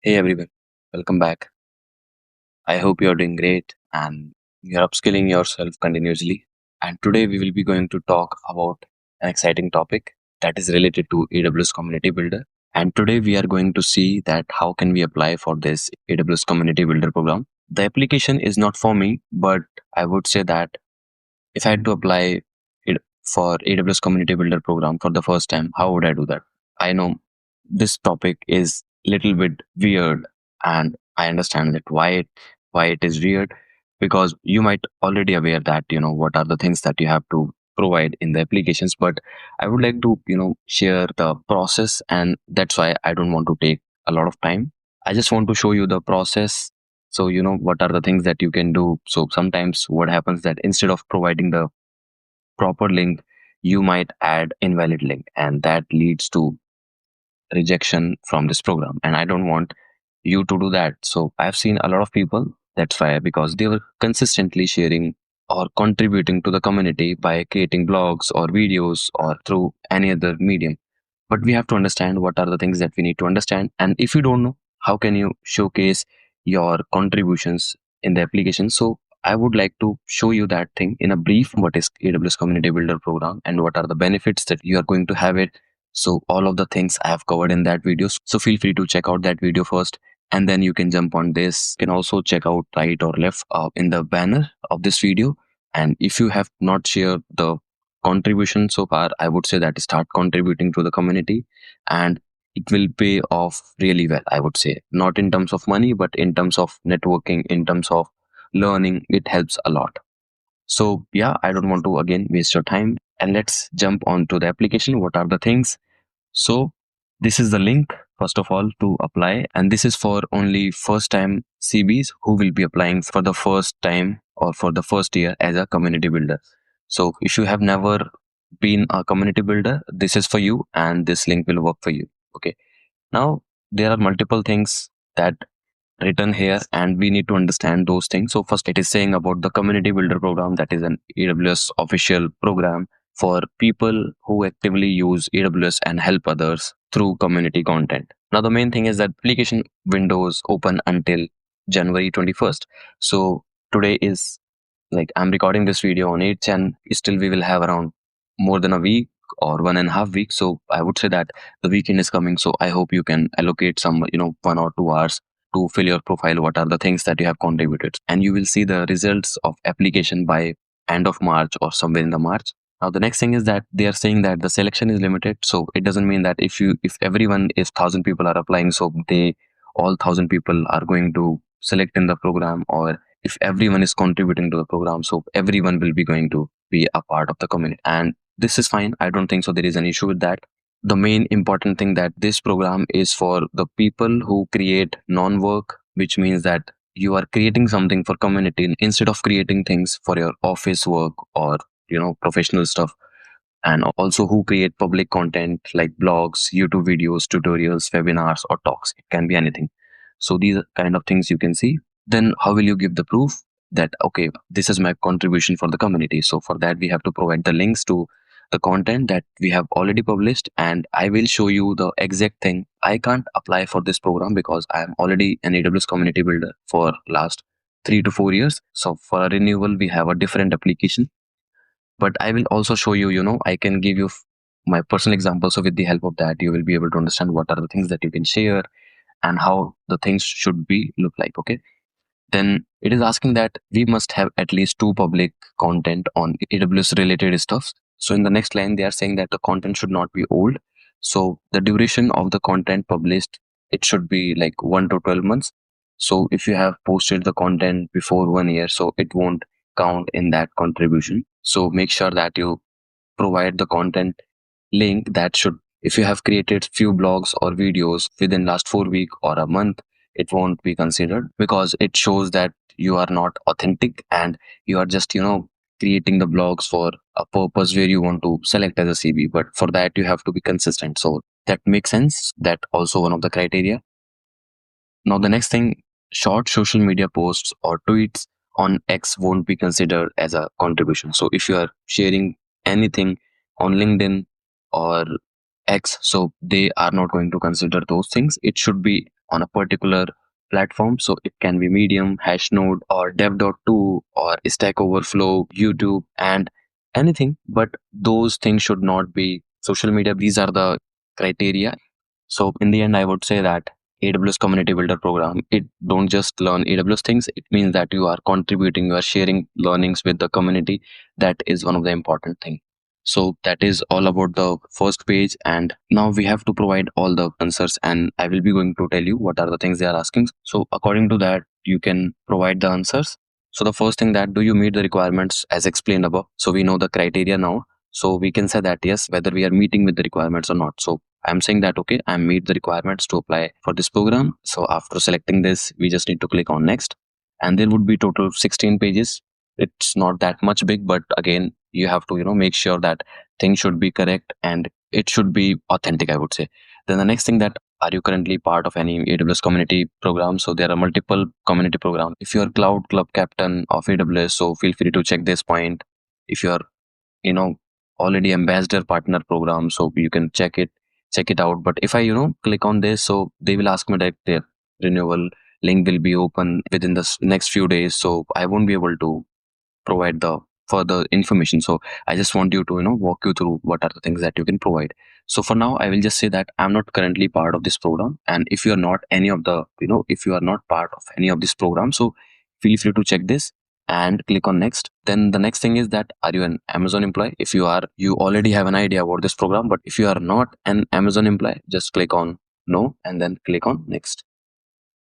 Hey everyone, welcome back. I hope you're doing great and you're upskilling yourself continuously. And today we will be going to talk about an exciting topic that is related to AWS Community Builder. And today we are going to see that how can we apply for this AWS Community Builder program. The application is not for me, but I would say that if I had to apply it for AWS Community Builder program for the first time, how would I do that? I know this topic is little bit weird, and I understand that why it is weird, because you might already aware that what are the things that you have to provide in the applications, but I would like to share the process, and that's why I don't want to take a lot of time. I just want to show you the process, so what are the things that you can do. So sometimes what happens that instead of providing the proper link, you might add invalid link, and that leads to rejection from this program, and I don't want you to do that. So I've seen a lot of people, that's why, because they were consistently sharing or contributing to the community by creating blogs or videos or through any other medium. But we have to understand what are the things that we need to understand, and if you don't know, how can you showcase your contributions in the application? So I would like to show you that thing in a brief. What is AWS Community Builder program and what are the benefits that you are going to have it? So all of the things I have covered in that video, so feel free to check out that video first, and then you can jump on this. You can also check out right or left in the banner of this video. And if you have not shared the contribution so far, I would say that start contributing to the community, and it will pay off really well. I would say not in terms of money, but in terms of networking, in terms of learning, it helps a lot. So yeah, I don't want to again waste your time, and let's jump on to the application. What are the things? So this is the link, first of all, to apply, and this is for only first time CBs who will be applying for the first time or for the first year as a community builder. So if you have never been a community builder, this is for you, and this link will work for you. Okay. Now there are multiple things that written here, and we need to understand those things. So first, it is saying about the community builder program, that is an AWS official program for people who actively use AWS and help others through community content. Now the main thing is that application windows open until January 21st. So today is, like, I'm recording this video on 8th, and still we will have around more than a week or 1.5 weeks. So I would say that the weekend is coming, so I hope you can allocate some 1 or 2 hours to fill your profile. What are the things that you have contributed, and you will see the results of application by end of March or somewhere in the March. Now the next thing is that they are saying that the selection is limited, so it doesn't mean that if everyone, if 1,000 people are applying, so they all 1,000 people are going to select in the program, or if everyone is contributing to the program, so everyone will be going to be a part of the community, and this is fine. I don't think so there is an issue with that. The main important thing that this program is for the people who create non-work, which means that you are creating something for community instead of creating things for your office work or professional stuff, and also who create public content like blogs, YouTube videos, tutorials, webinars, or talks. It can be anything. So these are kind of things you can see. Then how will you give the proof that, okay, this is my contribution for the community? So for that, we have to provide the links to the content that we have already published, and I will show you the exact thing. I can't apply for this program because I am already an AWS community builder for last 3 to 4 years. So for a renewal, we have a different application, but I will also show you, I can give you my personal example. So with the help of that, you will be able to understand what are the things that you can share and how the things should be look like. Okay. Then it is asking that we must have at least 2 public content on AWS related stuff. So in the next line, they are saying that the content should not be old. So the duration of the content published, it should be like 1 to 12 months. So if you have posted the content before 1 year, so it won't count in that contribution. So make sure that you provide the content link that should, if you have created few blogs or videos within last 4 weeks or a month, it won't be considered, because it shows that you are not authentic and you are just creating the blogs for a purpose where you want to select as a CB, but for that you have to be consistent. So that makes sense. That also one of the criteria. Now the next thing, short social media posts or tweets on X won't be considered as a contribution. So if you are sharing anything on LinkedIn or X, so they are not going to consider those things. It should be on a particular platform. So it can be Medium, Hashnode, or Dev.to, or Stack Overflow, YouTube, and anything. But those things should not be social media. These are the criteria. So in the end, I would say that AWS Community Builder Program, it don't just learn AWS things. It means that you are contributing, you are sharing learnings with the community. That is one of the important thing. So that is all about the first page. And now we have to provide all the answers, and I will be going to tell you what are the things they are asking. So according to that, you can provide the answers. So the first thing, that do you meet the requirements as explained above? So we know the criteria now. So we can say that yes, whether we are meeting with the requirements or not. So I'm saying that okay, I meet the requirements to apply for this program. So after selecting this, we just need to click on next, and there would be total 16 pages. It's not that much big, but again, you have to make sure that things should be correct and it should be authentic, I would say. Then the next thing, that are you currently part of any AWS community program? So there are multiple community programs. If you're cloud club captain of AWS, so feel free to check this point. If you're you know already ambassador partner program, so you can check it out. But if I click on this, so they will ask me that their renewal link will be open within the next few days, so I won't be able to provide the further information. So I just want you to walk you through what are the things that you can provide. So for now, I will just say that I'm not currently part of this program, and if you are not any of the if you are not part of any of this program, so feel free to check this and click on next. Then the next thing is that, are you an Amazon employee? If you are, you already have an idea about this program. But if you are not an Amazon employee, just click on no and then click on next.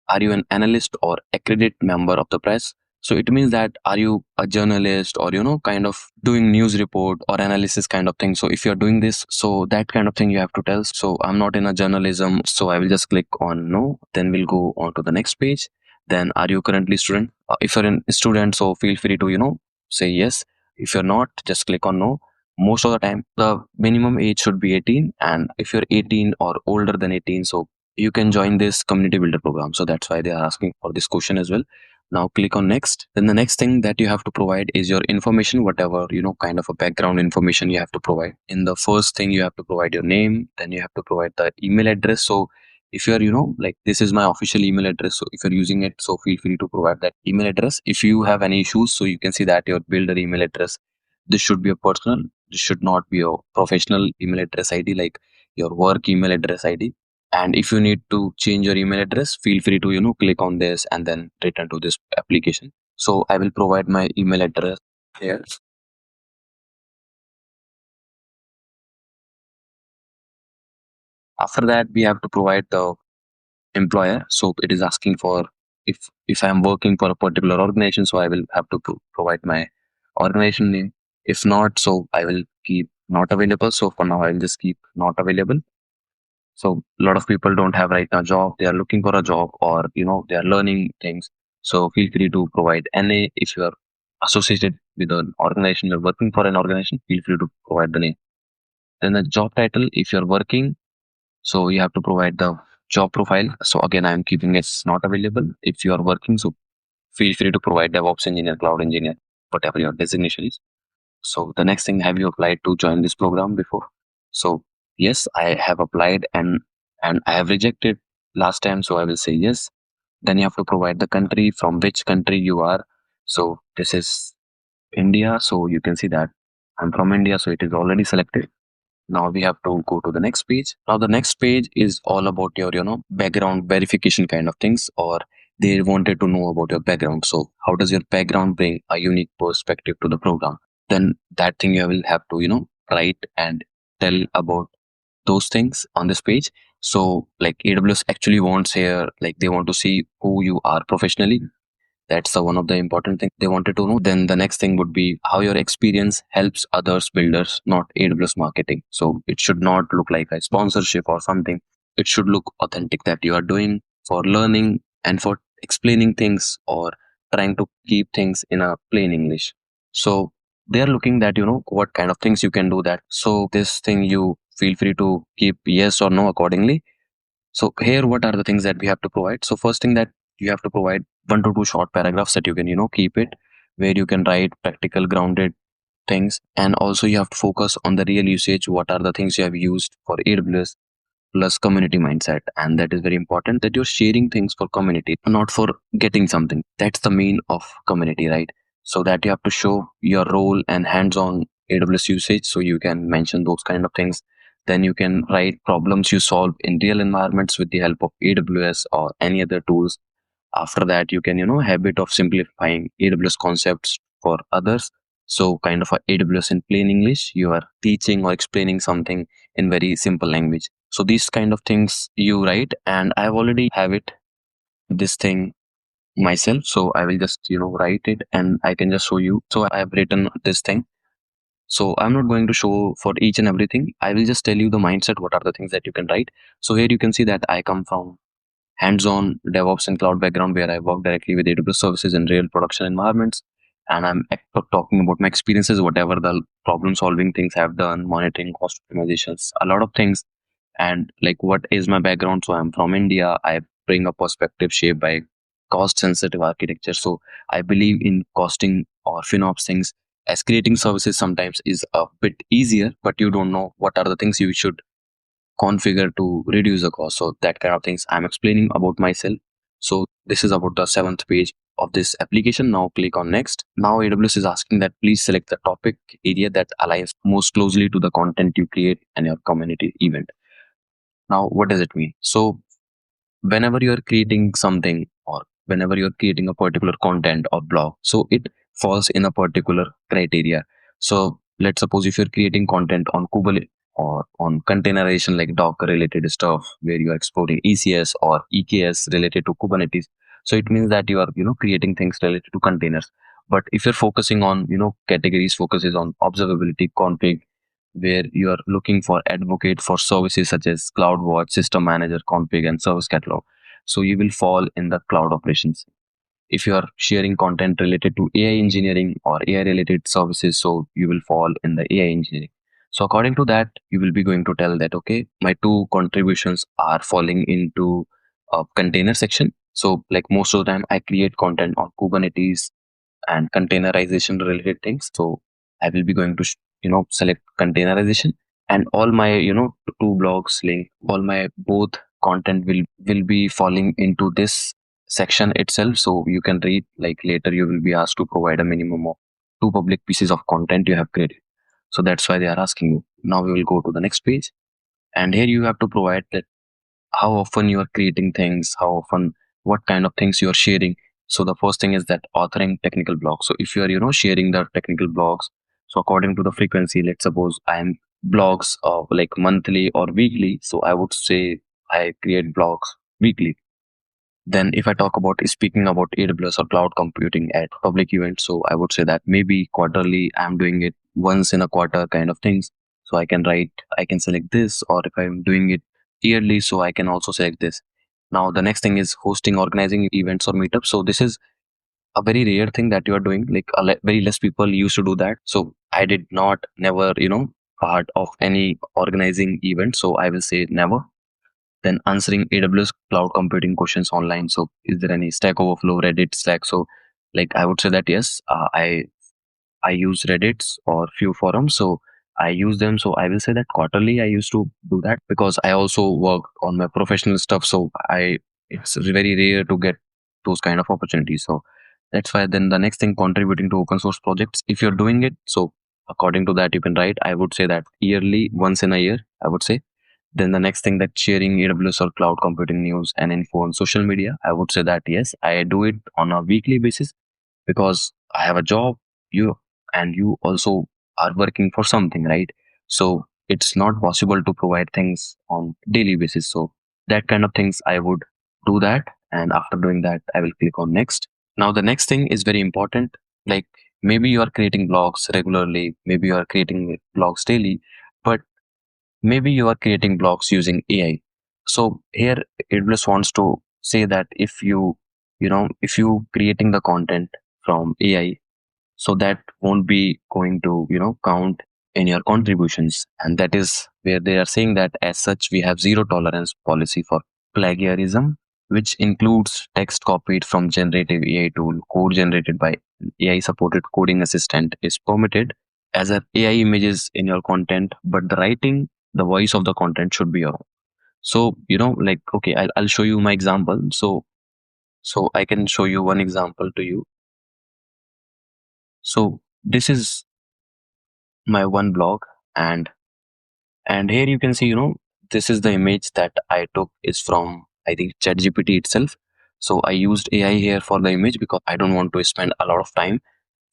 Are you an analyst or accredited member of the press? So it means that, are you a journalist, or kind of doing news report or analysis kind of thing? So if you're doing this, so that kind of thing you have to tell. So I'm not in a journalism, so I will just click on no. Then we'll go on to the next page. Then, are you currently student? If you're a student, so feel free to say yes. If you're not, just click on no. Most of the time, the minimum age should be 18, and if you're 18 or older than 18, so you can join this community builder program. So that's why they are asking for this question as well. Now click on next. Then the next thing that you have to provide is your information, whatever kind of a background information you have to provide. In the first thing, you have to provide your name, then you have to provide the email address. So if you're like, this is my official email address, so if you're using it, so feel free to provide that email address. If you have any issues, so you can see that your builder email address, this should be a personal, this should not be a professional email address ID, like your work email address ID. And if you need to change your email address, feel free to click on this and then return to this application. So I will provide my email address here. After that, we have to provide the employer. So it is asking for, if I am working for a particular organization, so I will have to provide my organization name. If not, so I will keep not available. So for now, I will just keep not available. So a lot of people don't have right now job, they are looking for a job, or they are learning things. So feel free to provide NA. If you are associated with an organization, you're working for an organization, feel free to provide the name. Then the job title, if you're working, so you have to provide the job profile. So again, I'm keeping it not available. If you are working, so feel free to provide DevOps engineer, cloud engineer, whatever your designation is. So the next thing, have you applied to join this program before? So yes, I have applied, and I have rejected last time, so I will say yes. Then you have to provide the country, from which country you are. So this is India, so you can see that I'm from India, so it is already selected. Now we have to go to the next page. Now the next page is all about your background verification kind of things, or they wanted to know about your background. So how does your background bring a unique perspective to the program? Then that thing you will have to write and tell about those things on this page. So like, AWS actually wants here, like, they want to see who you are professionally. That's one of the important things they wanted to know. Then the next thing would be how your experience helps others builders, not AWS marketing. So it should not look like a sponsorship or something. It should look authentic, that you are doing for learning and for explaining things, or trying to keep things in a plain English. So they are looking that what kind of things you can do that. So this thing, you feel free to keep yes or no accordingly. So here, what are the things that we have to provide? So first thing, that you have to provide 1 to 2 short paragraphs that you can keep it, where you can write practical grounded things. And also you have to focus on the real usage. What are the things you have used for AWS? plus community mindset. And that is very important, that you're sharing things for community, not for getting something. That's the main of community, right? So that you have to show your role and hands-on AWS usage, so you can mention those kind of things. Then you can write problems you solve in real environments with the help of AWS or any other tools. After that, you can habit of simplifying AWS concepts for others. So kind of a AWS in plain English, you are teaching or explaining something in very simple language. So these kind of things you write, and I've already have it, this thing myself. So I will just write it and I can just show you. So I have written this thing. So I'm not going to show for each and everything. I will just tell you the mindset, what are the things that you can write. So here you can see that I come from hands-on DevOps and cloud background, where I work directly with AWS services in real production environments. And I'm talking about my experiences, whatever the problem solving things I've done, monitoring, cost optimizations, a lot of things. And like, what is my background? So I'm from India. I bring a perspective shaped by cost sensitive architecture. So I believe in costing or FinOps things, as creating services sometimes is a bit easier, but you don't know what are the things you should configure to reduce the cost. So that kind of things I'm explaining about myself. So this is about the seventh page of this application. Now click on next. Now AWS is asking that please select the topic area that aligns most closely to the content you create and your community event. Now what does it mean? So whenever you're creating something, or whenever you're creating a particular content or blog, so it falls in a particular criteria. So let's suppose if you're creating content on Kubernetes or on containerization, like Docker related stuff, where you are exploring ECS or EKS related to Kubernetes, so it means that you are creating things related to containers. But if you're focusing on categories, focuses on observability config, where you are looking for advocate for services such as CloudWatch, System Manager, Config, and Service Catalog. So you will fall in the cloud operations. If you are sharing content related to AI engineering or AI related services, so you will fall in the AI engineering. So according to that, you will be going to tell that, okay, my two contributions are falling into a container section. So like most of the time I create content on Kubernetes and containerization related things. So I will be going to select containerization, and all my two blogs link, all my both content will be falling into this section itself. So you can read, like later you will be asked to provide a minimum of two public pieces of content you have created. So that's why they are asking you. Now we will go to the next page, and here you have to provide that how often you are creating things, how often, what kind of things you are sharing. So the first thing is that authoring technical blogs. So if you are sharing the technical blogs, so according to the frequency, let's suppose I am blogs of like monthly or weekly, so I would say I create blogs weekly. Then if I talk about speaking about AWS or cloud computing at public events, so I would say that maybe quarterly I'm doing it once in a quarter kind of things. So I can write, I can select this, or if I'm doing it yearly, so I can also select this. Now the next thing is hosting, organizing events or meetups. So this is a very rare thing that you are doing. Like very less people used to do that. So I did not, never, part of any organizing event. So I will say never. Then answering AWS cloud computing questions online. So is there any Stack Overflow, Reddit, Slack? So like I would say that yes, I use Reddits or few forums. So I use them. So I will say that quarterly I used to do that, because I also work on my professional stuff. So it's very rare to get those kind of opportunities. So that's why. Then the next thing, contributing to open source projects. If you're doing it, so according to that you can write, I would say that yearly, once in a year, I would say. Then the next thing, that sharing AWS or cloud computing news and info on social media. I would say that yes, I do it on a weekly basis, because I have a job, you and you also are working for something, right? So it's not possible to provide things on daily basis. So that kind of things I would do that, and after doing that I will click on next. Now the next thing is very important. Like maybe you are creating blogs regularly, maybe you are creating blogs daily, but maybe you are creating blogs using AI. So here AWS wants to say that if if you creating the content from AI, so that won't be going to count in your contributions. And that is where they are saying that as such we have zero tolerance policy for plagiarism, which includes text copied from generative AI tool, code generated by AI supported coding assistant is permitted as a AI images in your content, but the writing, the voice of the content should be your own. So, like, okay, I'll show you my example. So I can show you one example to you. So this is my one blog, and here you can see, this is the image that I took is from, I think, ChatGPT itself. So I used AI here for the image because I don't want to spend a lot of time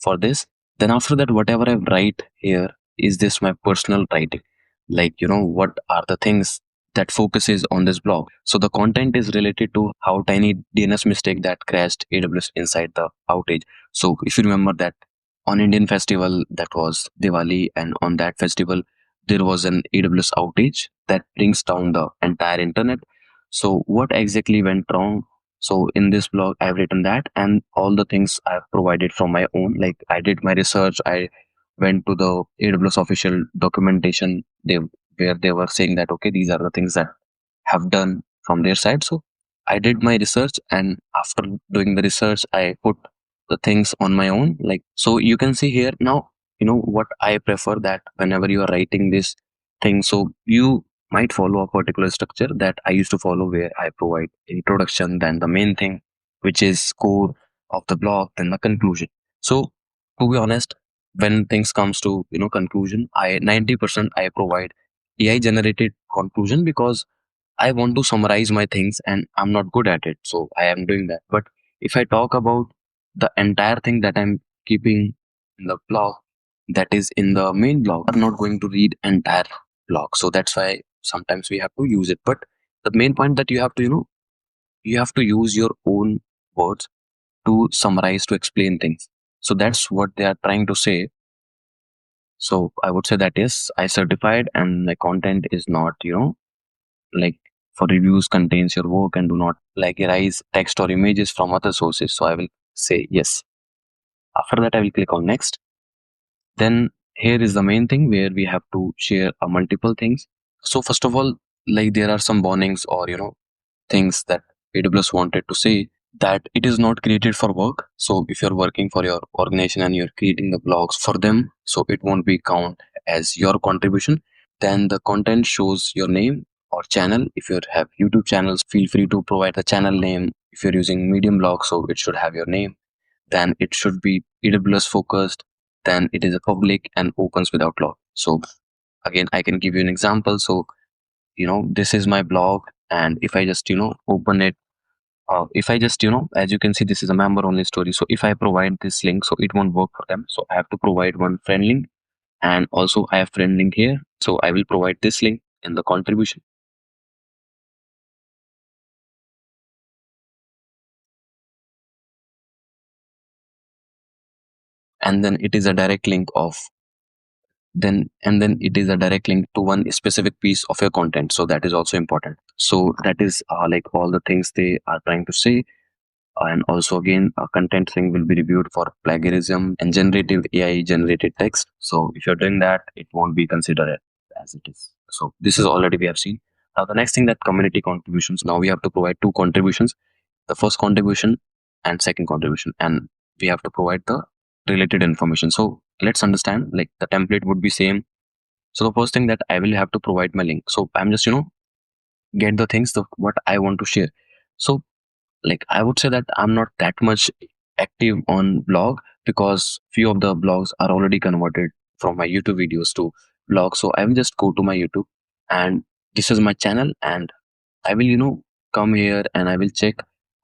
for this. Then after that, whatever I write here, is this my personal writing? Like, what are the things that focuses on this blog? So the content is related to how tiny DNS mistake that crashed AWS inside the outage. So if you remember that on Indian festival, that was Diwali, and on that festival there was an AWS outage that brings down the entire internet. So what exactly went wrong? So in this blog, I've written that, and all the things I've provided from my own. Like, I did my research. I went to the AWS official documentation. Where they were saying that, okay, these are the things that have done from their side. So I did my research, and after doing the research, I put the things on my own. Like, so you can see here now, what I prefer, that whenever you are writing this thing, so you might follow a particular structure that I used to follow, where I provide introduction, then the main thing, which is core of the blog, then the conclusion. So to be honest, when things comes to conclusion, I 90% I provide AI generated conclusion, because I want to summarize my things and I'm not good at it. So I am doing that. But if I talk about the entire thing that I'm keeping in the blog, that is in the main blog, I'm not going to read entire blog. So that's why sometimes we have to use it. But the main point that you have to, you have to use your own words to summarize, to explain things. So that's what they are trying to say. So I would say that yes, I certified, and my content is not, like, for reviews contains your work and do not plagiarize text or images from other sources. So I will say yes. After that, I will click on next. Then here is the main thing where we have to share multiple things. So first of all, like, there are some warnings, or things that AWS wanted to say, that it is not created for work. So if you're working for your organization and you're creating the blogs for them, so it won't be count as your contribution. Then the content shows your name or channel. If you have YouTube channels, feel free to provide the channel name. If you're using Medium blog, so it should have your name. Then it should be AWS focused. Then it is a public and opens without log. So again, I can give you an example. So this is my blog, and if I just open it, if I just as you can see, this is a member only story. So if I provide this link, so it won't work for them. So I have to provide one friend link, and also I have friend link here. So I will provide this link in the contribution, and then it is a direct link of then it is a direct link to one specific piece of your content. So that is also important. So that is like all the things they are trying to say. And also, again, a content thing will be reviewed for plagiarism and generative AI generated text. So if you're doing that, it won't be considered as it is. So this is already we have seen. Now the next thing, that community contributions. Now we have to provide two contributions, the first contribution and second contribution, and we have to provide the related information. So let's understand, like, the template would be same. So the first thing, that I will have to provide my link. So I'm just get the things, what I want to share. So, like, I would say that I'm not that much active on blog, because few of the blogs are already converted from my YouTube videos to blog. So I will just go to my YouTube, and this is my channel, and I will come here and I will check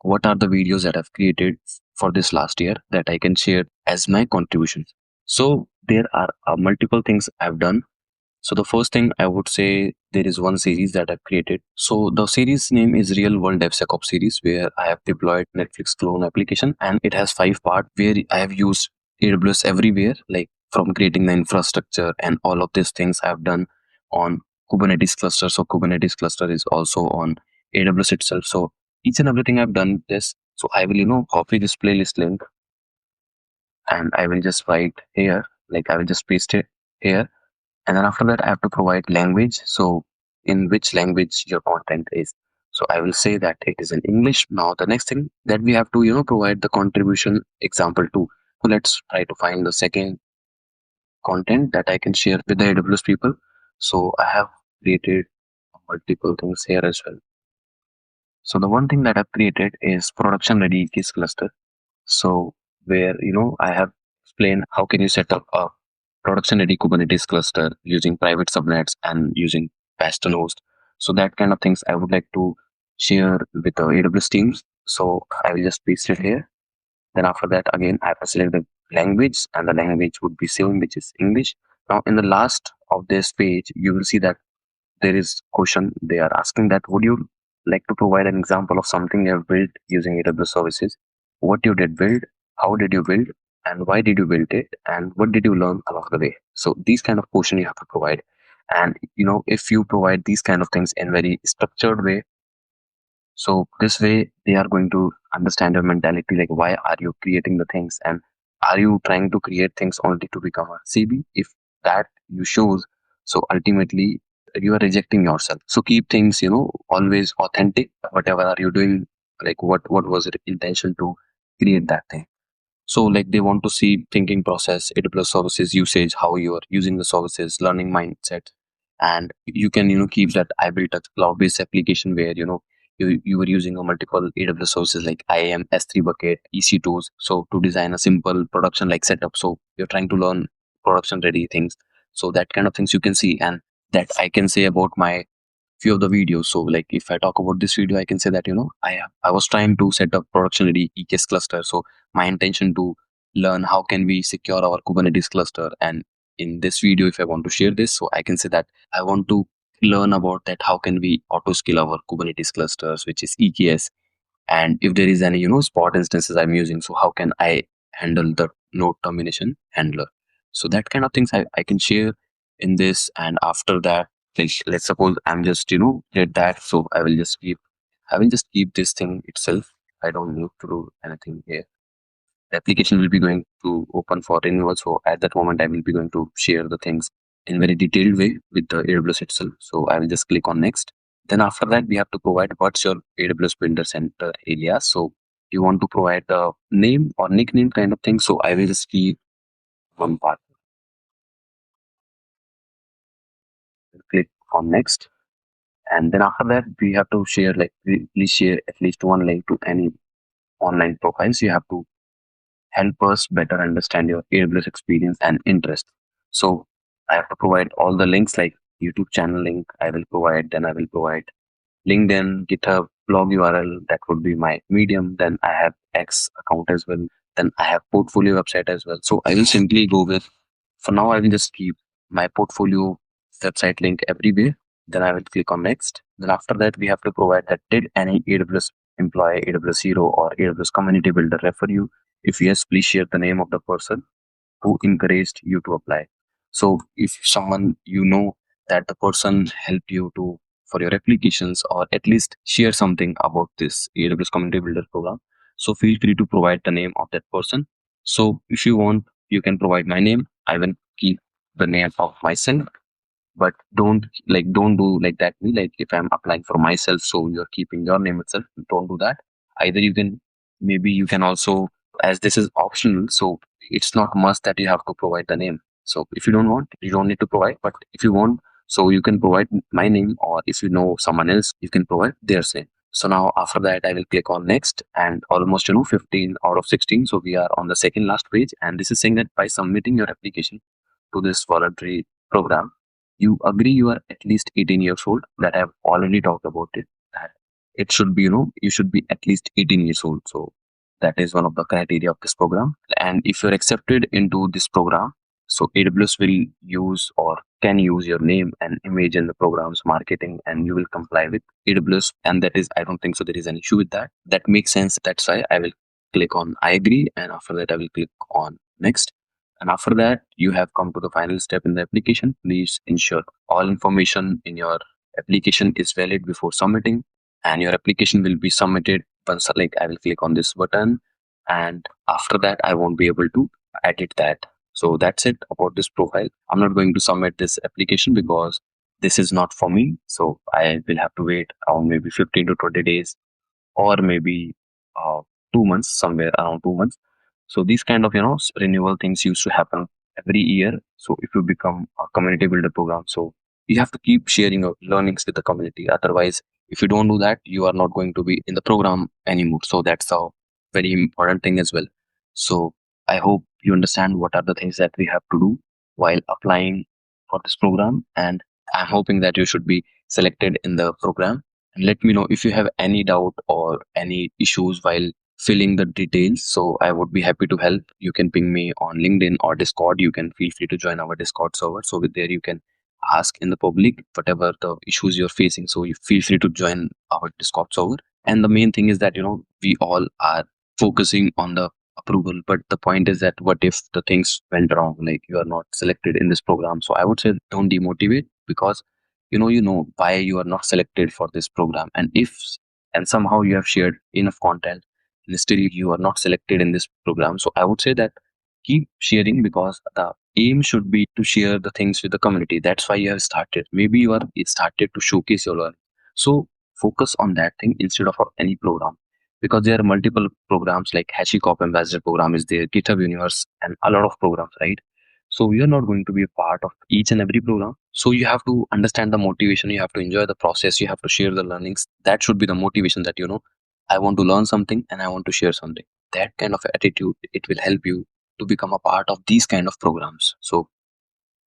what are the videos that I've created for this last year that I can share as my contributions. So there are multiple things I've done. So the first thing I would say, there is one series that I've created. So the series name is Real World DevSecOps series, where I have deployed Netflix clone application, and it has 5 parts where I have used AWS everywhere, like from creating the infrastructure and all of these things I have done on Kubernetes cluster. So Kubernetes cluster is also on AWS itself. So each and everything I've done this. So I will copy this playlist link, and I will just write here, like I will just paste it here, and then after that I have to provide language. So in which language your content is, so I will say that it is in English. Now the next thing, that we have to provide the contribution example too. So let's try to find the second content that I can share with the AWS people. So I have created multiple things here as well. So the one thing that I've created is production ready case cluster. So where I have explained how can you set up a production ready Kubernetes cluster using private subnets and using Bastion host. So that kind of things I would like to share with the AWS teams. So I will just paste it here. Then after that, again, I have to select the language, and the language would be same, which is English. Now, in the last of this page, you will see that there is question they are asking that would you like to provide an example of something you have built using AWS services, what you did build, how did you build, and why did you build it, and what did you learn along the way. So these kind of question you have to provide. And if you provide these kind of things in very structured way, so this way they are going to understand your mentality, like why are you creating the things, and are you trying to create things only to become a CB? If that you shows, so ultimately you are rejecting yourself. So keep things, always authentic. Whatever are you doing, like what was it intention to create that thing? So like they want to see thinking process, AWS services usage, how you are using the services, learning mindset. And you can, keep that I built a cloud-based application where, you were using a multiple AWS services like IAM, S3 bucket, EC2s. So to design a simple production like setup. So you're trying to learn production ready things. So that kind of things you can see. And that I can say about my few of the videos. So like if I talk about this video, I can say that I was trying to set up production ready EKS cluster. So my intention to learn how can we secure our Kubernetes cluster. And in this video, if I want to share this, so I can say that I want to learn about that how can we auto scale our Kubernetes clusters, which is EKS. And if there is any spot instances I'm using, so how can I handle the node termination handler. So that kind of things I can share in this. And after that, like, let's suppose I'm just did that, so I will just keep this thing itself. I don't need to do anything here. The application will be going to open for renewal, so at that moment I will be going to share the things in very detailed way with the AWS itself. So I will just click on next. Then after that, we have to provide what's your AWS Builder Center alias. So you want to provide the name or nickname kind of thing. So I will just keep one part. Click on next. And then after that, we have to share, like, please share at least one link to any online profiles. You have to help us better understand your AWS experience and interest. So I have to provide all the links like YouTube channel link I will provide, then I will provide LinkedIn, GitHub, blog URL, that would be my Medium. Then I have X account as well. Then I have portfolio website as well. So I will simply go with, for now, I will just keep my portfolio website link everywhere. Then I will click on next. Then after that, we have to provide that did any AWS employee, AWS Hero, or AWS Community Builder refer you? If yes, please share the name of the person who encouraged you to apply. So if someone that the person helped you to for your applications, or at least share something about this AWS Community Builder Program, so feel free to provide the name of that person. So if you want, you can provide my name. I will keep the name of myself, but don't do like that me, like if I'm applying for myself, so you're keeping your name itself. Don't do that. Either you can, maybe you can also, as this is optional, so it's not must that you have to provide the name. So if you don't want, you don't need to provide, but if you want, so you can provide my name, or if you know someone else, you can provide their name. So now after that, I will click on next, and almost 15 out of 16, so we are on the second last page. And this is saying that by submitting your application to this voluntary program, you agree you are at least 18 years old. That I've already talked about it. That it should be, you should be at least 18 years old. So that is one of the criteria of this program. And if you're accepted into this program, so AWS will use or can use your name and image in the program's marketing, and you will comply with AWS. And that is, I don't think so there is an issue with that. That makes sense. That's why I will click on I agree, and after that I will click on next. And after that, you have come to the final step in the application. Please ensure all information in your application is valid before submitting, and your application will be submitted once, like, I will click on this button, and after that I won't be able to edit that. So that's it about this profile. I'm not going to submit this application because this is not for me. So I will have to wait around maybe 15 to 20 days, or maybe 2 months, somewhere around 2 months. So these kind of renewal things used to happen every year. So if you become a community builder program, so you have to keep sharing your learnings with the community. Otherwise, if you don't do that, you are not going to be in the program anymore. So that's a very important thing as well. So I hope you understand what are the things that we have to do while applying for this program. And I'm hoping that you should be selected in the program. And let me know if you have any doubt or any issues while filling the details. So I would be happy to help. You can ping me on LinkedIn or Discord. You can feel free to join our Discord server. So with there you can ask in the public whatever the issues you're facing. So you feel free to join our Discord server. And the main thing is that we all are focusing on the approval, but the point is that what if the things went wrong, like you are not selected in this program? So I would say don't demotivate, because you know why you are not selected for this program. And somehow you have shared enough content and still you are not selected in this program. So I would say that keep sharing, because the aim should be to share the things with the community. That's why you have started. Maybe you are started to showcase your learning. So focus on that thing instead of any program, because there are multiple programs like HashiCorp Ambassador program is there, GitHub Universe, and a lot of programs, right? So we are not going to be a part of each and every program. So you have to understand the motivation. You have to enjoy the process. You have to share the learnings. That should be the motivation, that I want to learn something and I want to share something. That kind of attitude, it will help you to become a part of these kind of programs. So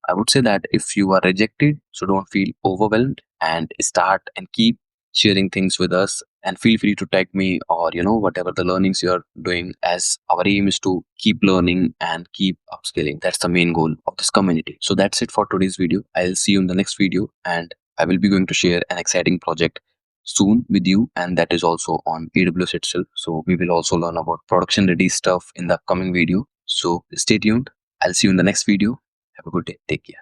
I would say that if you are rejected, so don't feel overwhelmed and start and keep sharing things with us, and feel free to tag me, or whatever the learnings you are doing, as our aim is to keep learning and keep upskilling. That's the main goal of this community. So that's it for today's video. I'll see you in the next video, and I will be going to share an exciting project soon with you, and that is also on AWS itself. So we will also learn about production ready stuff in the upcoming video. So stay tuned. I'll see you in the next video. Have a good day. Take care.